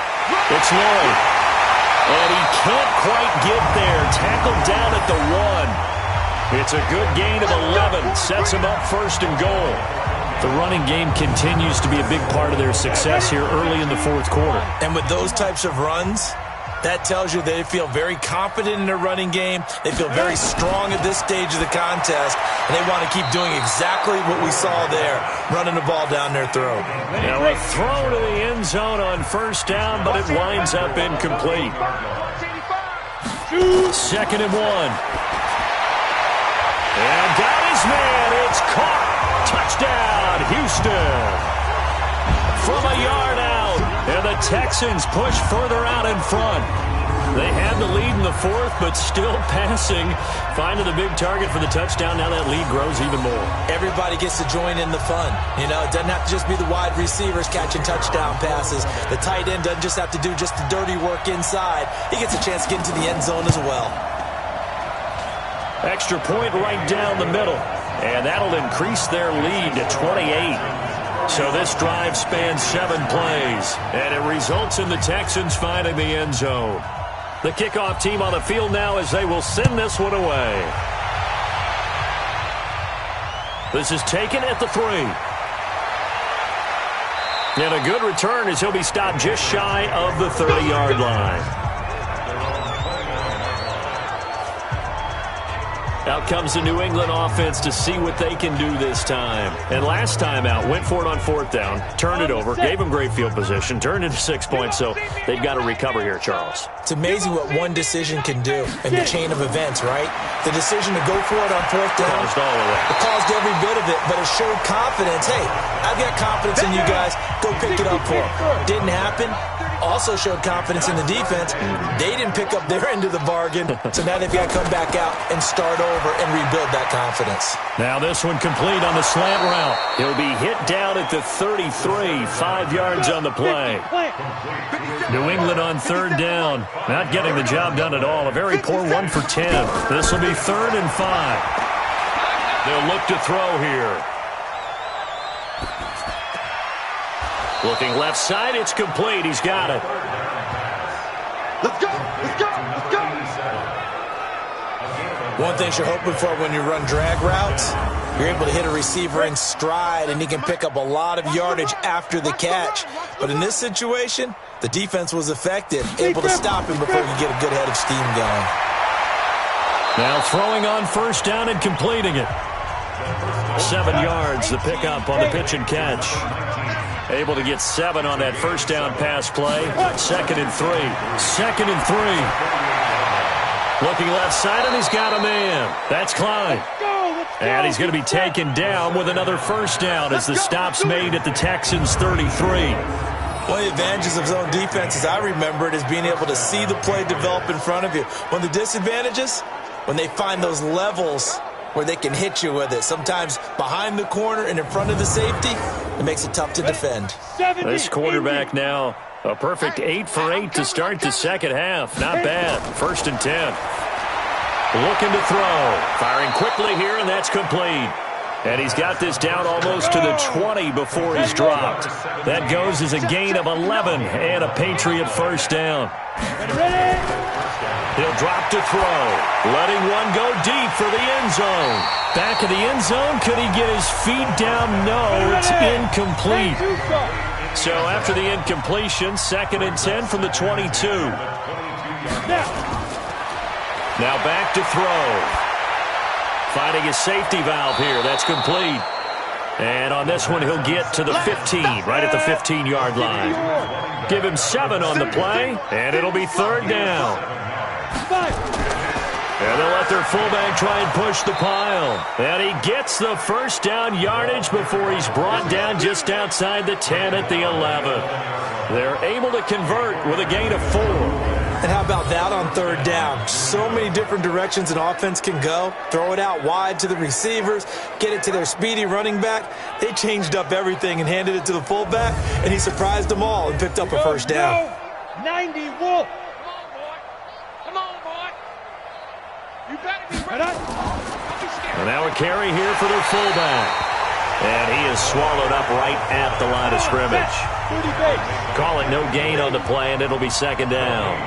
it's Lloyd. And he can't quite get there. Tackled down at the 1. It's a good gain of 11. Sets him up 1st and goal. The running game continues to be a big part of their success here early in the 4th quarter. And with those types of runs, that tells you they feel very confident in their running game. They feel very strong at this stage of the contest, and they want to keep doing exactly what we saw there, running the ball down their throat. Now a throw to the end zone on 1st down, but it winds up incomplete. 2nd and 1. And got his man. It's caught. Touchdown, Houston. From a yard out, and the Texans push further out in front. They had the lead in the 4th, but still passing. Finding the big target for the touchdown. Now that lead grows even more. Everybody gets to join in the fun. You know, it doesn't have to just be the wide receivers catching touchdown passes. The tight end doesn't just have to do just the dirty work inside. He gets a chance to get into the end zone as well. Extra point right down the middle. And that'll increase their lead to 28. So this drive spans 7 plays, and it results in the Texans finding the end zone. The kickoff team on the field now as they will send this one away. This is taken at the 3. And a good return as he'll be stopped just shy of the 30-yard line. Out comes the New England offense to see what they can do this time. And last time out, went for it on 4th down, turned it over, gave them great field position, turned into 6 points, so they've got to recover here, Charles. It's amazing what one decision can do in the chain of events, right? The decision to go for it on 4th down, Caused all of it. It caused every bit of it, but it showed confidence. Hey, I've got confidence in you guys. Go pick it up for them. Didn't happen. Also showed confidence in the defense. They didn't pick up their end of the bargain, so now they've got to come back out and start over and rebuild that confidence. Now this one complete on the slant route. He'll be hit down at the 33, 5 yards on the play. New England on 3rd down, not getting the job done at all. A very poor 1 for 10. This will be 3rd and 5. They'll look to throw here. Looking left side, it's complete. He's got it. Let's go! Let's go! Let's go! One thing you're hoping for when you run drag routes, you're able to hit a receiver in stride, and he can pick up a lot of yardage after the catch. But in this situation, the defense was effective, able to stop him before he could get a good head of steam going. Now throwing on 1st down and completing it. 7 yards, the pickup on the pitch and catch. Able to get 7 on that 1st down pass play. 2nd and 3. 2nd and 3. Looking left side, and he's got a man. That's Klein. And he's going to be taken down with another 1st down as the stop's made at the Texans' 33. One of the advantages of zone defense, as I remember it, is being able to see the play develop in front of you. One of the disadvantages, when they find those levels where they can hit you with it. Sometimes behind the corner and in front of the safety, it makes it tough to defend. This quarterback now A perfect 8 for 8 to start the second half. Not bad. 1st and 10. Looking to throw. Firing quickly here, and that's complete. And he's got this down almost to the 20 before he's dropped. That goes as a gain of 11 and a Patriot first down. He'll drop to throw. Letting one go deep for the end zone. Back of the end zone. Could he get his feet down? No, it's incomplete. So after the incompletion, 2nd and 10 from the 22. Now back to throw. Finding his safety valve here. That's complete. And on this one, he'll get to the 15, right at the 15-yard line. Give him 7 on the play, and it'll be 3rd down. And they'll let their fullback try and push the pile. And he gets the first down yardage before he's brought down just outside the 10 at the 11. They're able to convert with a gain of 4. And how about that on 3rd down? So many different directions an offense can go. Throw it out wide to the receivers, get it to their speedy running back. They changed up everything and handed it to the fullback, and he surprised them all and picked up a first down. 90 Wolf. Come on, boy. You better be ready. Don't be scared. And now a carry here for their fullback. And he is swallowed up right at the line of scrimmage. Calling no gain on the play, and it'll be 2nd down.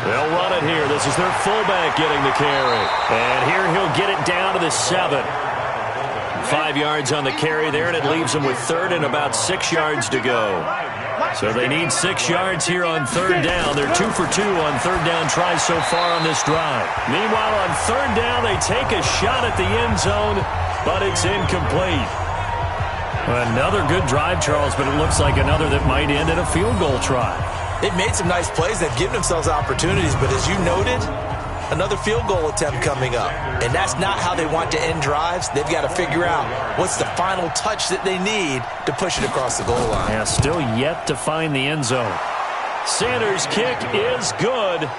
They'll run it here. This is their fullback getting the carry. And here he'll get it down to the 7. 5 yards on the carry there, and it leaves them with 3rd and about 6 yards to go. So they need 6 yards here on 3rd down. They're 2 for 2 on 3rd down tries so far on this drive. Meanwhile, on 3rd down, they take a shot at the end zone, but it's incomplete. Another good drive, Charles, but it looks like another that might end in a field goal try. They've made some nice plays. They've given themselves opportunities, but as you noted, another field goal attempt coming up. And that's not how they want to end drives. They've got to figure out what's the final touch that they need to push it across the goal line. Yeah, still yet to find the end zone. Sanders' kick is good,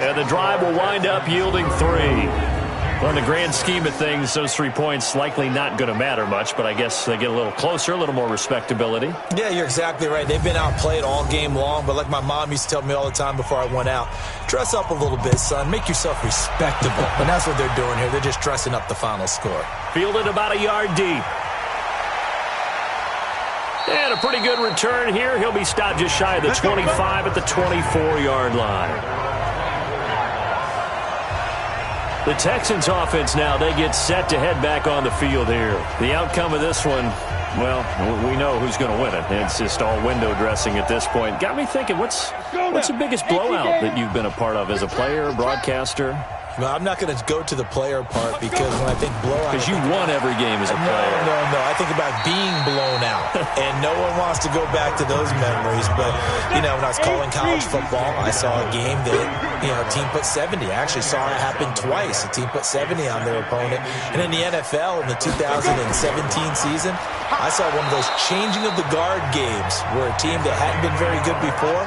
and the drive will wind up yielding 3. Well, in the grand scheme of things, those 3 points likely not going to matter much, but I guess they get a little closer, a little more respectability. Yeah, you're exactly right. They've been outplayed all game long, but like my mom used to tell me all the time before I went out, dress up a little bit, son. Make yourself respectable. And that's what they're doing here. They're just dressing up the final score. Fielded about a yard deep. And a pretty good return here. He'll be stopped just shy of the 25 at the 24-yard line. The Texans offense now, they get set to head back on the field here. The outcome of this one, well, we know who's going to win it. It's just all window dressing at this point. Got me thinking, what's the biggest blowout that you've been a part of as a player, broadcaster? Well, I'm not going to go to the player part because when I think blowout... Because you won every game as a player. No. I think about being blown out. And no one wants to go back to those memories. But, when I was calling college football, I saw a game that, a team put 70. I actually saw it happen twice. A team put 70 on their opponent. And in the NFL, in the 2017 season, I saw one of those changing of the guard games where a team that hadn't been very good before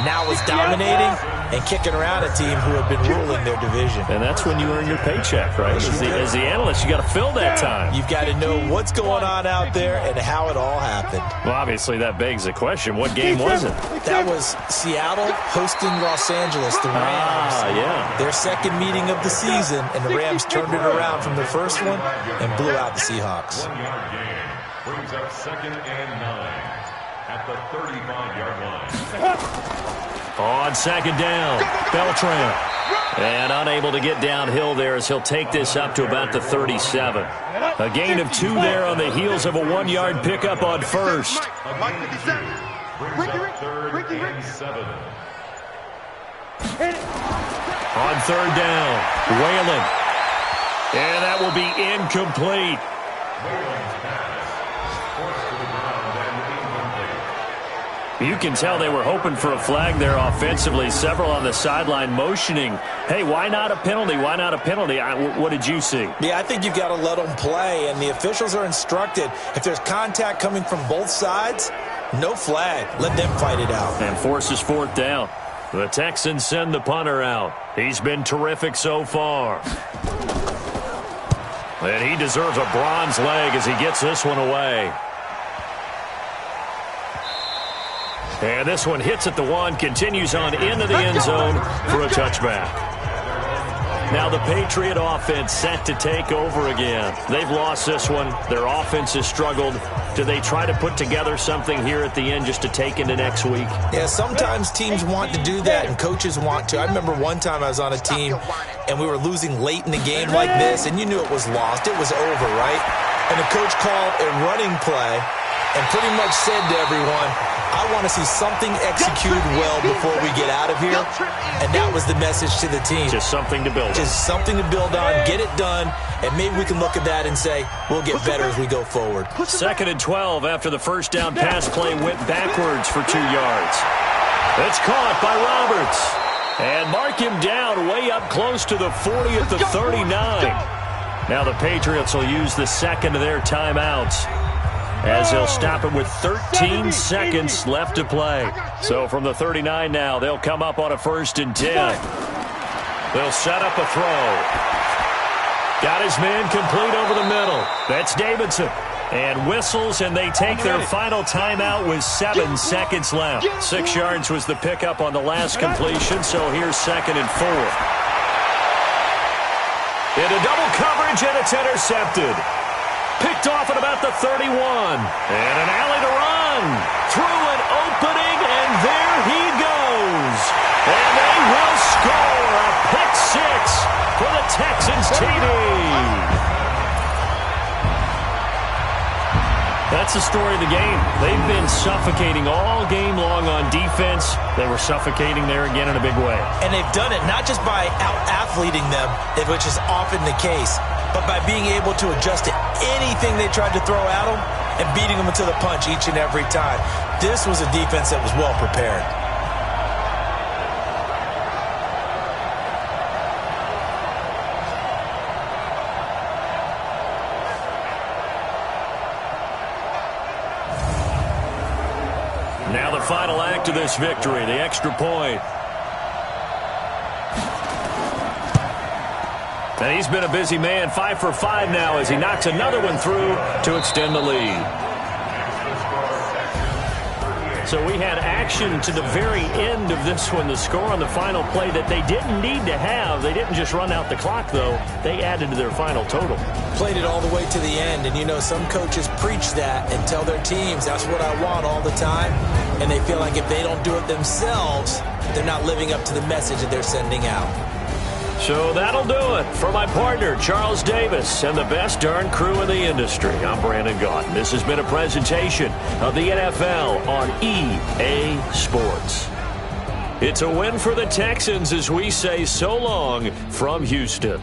now was dominating and kicking around a team who had been ruling their division. And that's when you earn your paycheck, right? As the analyst, you got to fill that time. You've got to know what's going on out there and how it all happened. Well, obviously, that begs the question, what game was it? That was Seattle hosting Los Angeles, the Rams. Yeah. Their second meeting of the season, and the Rams turned it around from their first one and blew out the Seahawks. Brings up 2nd and 9 at the 35-yard line. On 2nd down, Beltran. And unable to get downhill there as he'll take this up to about the 37. A gain of 2 there on the heels of a 1-yard pickup on first. Brings up 3rd and 7. On 3rd down, Whalen. And that will be incomplete. You can tell they were hoping for a flag there offensively. Several on the sideline motioning, hey, why not a penalty? Why not a penalty? What did you see? Yeah, I think you've got to let them play, and the officials are instructed, if there's contact coming from both sides, no flag. Let them fight it out. And forces 4th down. The Texans send the punter out. He's been terrific so far. And he deserves a bronze leg as he gets this one away. And this one hits at the 1, continues on into the end zone for a touchback. Now the Patriot offense set to take over again. They've lost this one. Their offense has struggled. Do they try to put together something here at the end just to take into next week? Yeah, sometimes teams want to do that and coaches want to. I remember one time I was on a team and we were losing late in the game like this, and you knew it was lost. It was over, right? And the coach called a running play and pretty much said to everyone, I want to see something executed well before we get out of here. And that was the message to the team. Just something to build on. Just something to build on, get it done, and maybe we can look at that and say, we'll get better as we go forward. 2nd and 12 after the first down pass play went backwards for 2 yards. It's caught by Roberts. And mark him down way up close to the 40 at the 39. Now the Patriots will use the second of their timeouts, as they'll stop it with 13 seconds left to play. So from the 39 now, they'll come up on a 1st and 10. They'll set up a throw. Got his man complete over the middle. That's Davidson. And whistles, and they take their final timeout with 7 seconds left. 6 yards was the pickup on the last completion, so here's 2nd and 4. Into double coverage, and it's intercepted. Picked off at about the 31. And an alley to run. Through an opening, and there he goes. And they will score a pick 6 for the Texans TD. That's the story of the game. They've been suffocating all game long on defense. They were suffocating there again in a big way. And they've done it not just by out-athleting them, which is often the case, but by being able to adjust to anything they tried to throw at them and beating them to the punch each and every time. This was a defense that was well prepared. Now the final act of this victory, the extra point. And he's been a busy man, 5 for 5 now as he knocks another one through to extend the lead. So we had action to the very end of this one, the score on the final play that they didn't need to have. They didn't just run out the clock, though. They added to their final total. Played it all the way to the end, and you know some coaches preach that and tell their teams, that's what I want all the time, and they feel like if they don't do it themselves, they're not living up to the message that they're sending out. So that'll do it for my partner, Charles Davis, and the best darn crew in the industry. I'm Brandon Gaudin. This has been a presentation of the NFL on EA Sports. It's a win for the Texans as we say so long from Houston.